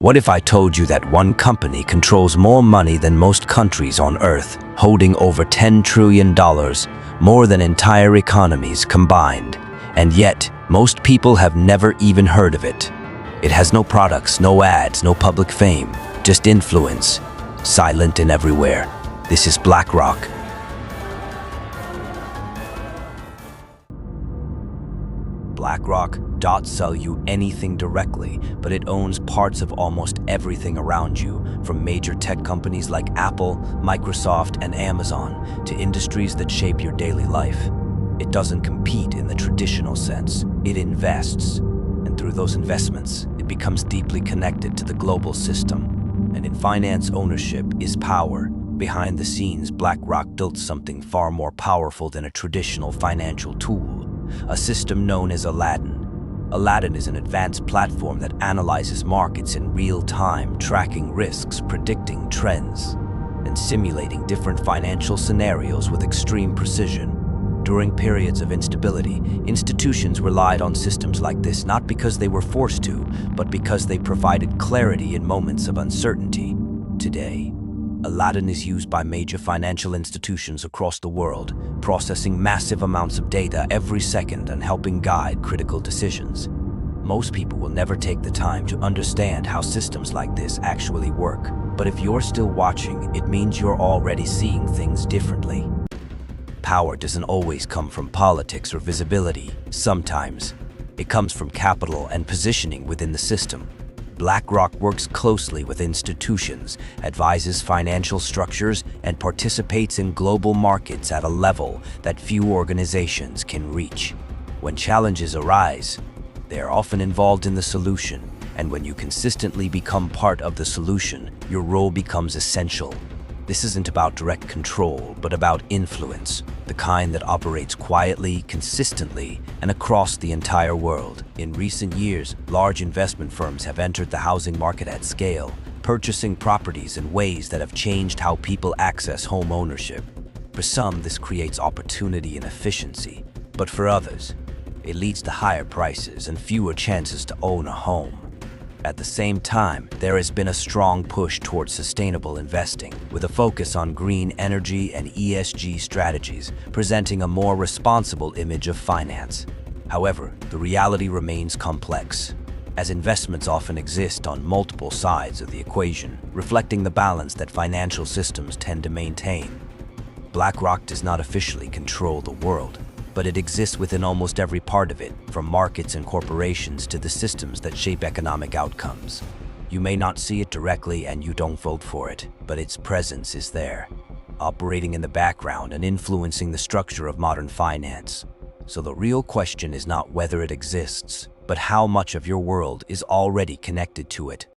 What if I told you that one company controls more money than most countries on Earth, holding over $10 trillion, more than entire economies combined, and yet most people have never even heard of it? It has no products, no ads, no public fame, just influence, silent and everywhere. This is BlackRock. BlackRock doesn't sell you anything directly, but it owns parts of almost everything around you, from major tech companies like Apple, Microsoft, and Amazon, to industries that shape your daily life. It doesn't compete in the traditional sense. It invests, and through those investments, it becomes deeply connected to the global system. And in finance, ownership is power. Behind the scenes, BlackRock built something far more powerful than a traditional financial tool, a system known as Aladdin. Aladdin is an advanced platform that analyzes markets in real time, tracking risks, predicting trends, and simulating different financial scenarios with extreme precision. During periods of instability, institutions relied on systems like this not because they were forced to, but because they provided clarity in moments of uncertainty. Today, Aladdin is used by major financial institutions across the world, processing massive amounts of data every second and helping guide critical decisions. Most people will never take the time to understand how systems like this actually work, but if you're still watching, it means you're already seeing things differently. Power doesn't always come from politics or visibility. Sometimes, it comes from capital and positioning within the system. BlackRock works closely with institutions, advises financial structures, and participates in global markets at a level that few organizations can reach. When challenges arise, they are often involved in the solution, and when you consistently become part of the solution, your role becomes essential. This isn't about direct control, but about influence, the kind that operates quietly, consistently, and across the entire world. In recent years, large investment firms have entered the housing market at scale, purchasing properties in ways that have changed how people access home ownership. For some, this creates opportunity and efficiency, but for others, it leads to higher prices and fewer chances to own a home. At the same time, there has been a strong push towards sustainable investing, with a focus on green energy and ESG strategies, presenting a more responsible image of finance. However, the reality remains complex, as investments often exist on multiple sides of the equation, reflecting the balance that financial systems tend to maintain. BlackRock does not officially control the world, but it exists within almost every part of it, from markets and corporations to the systems that shape economic outcomes. You may not see it directly and you don't vote for it, but its presence is there, operating in the background and influencing the structure of modern finance. So the real question is not whether it exists, but how much of your world is already connected to it.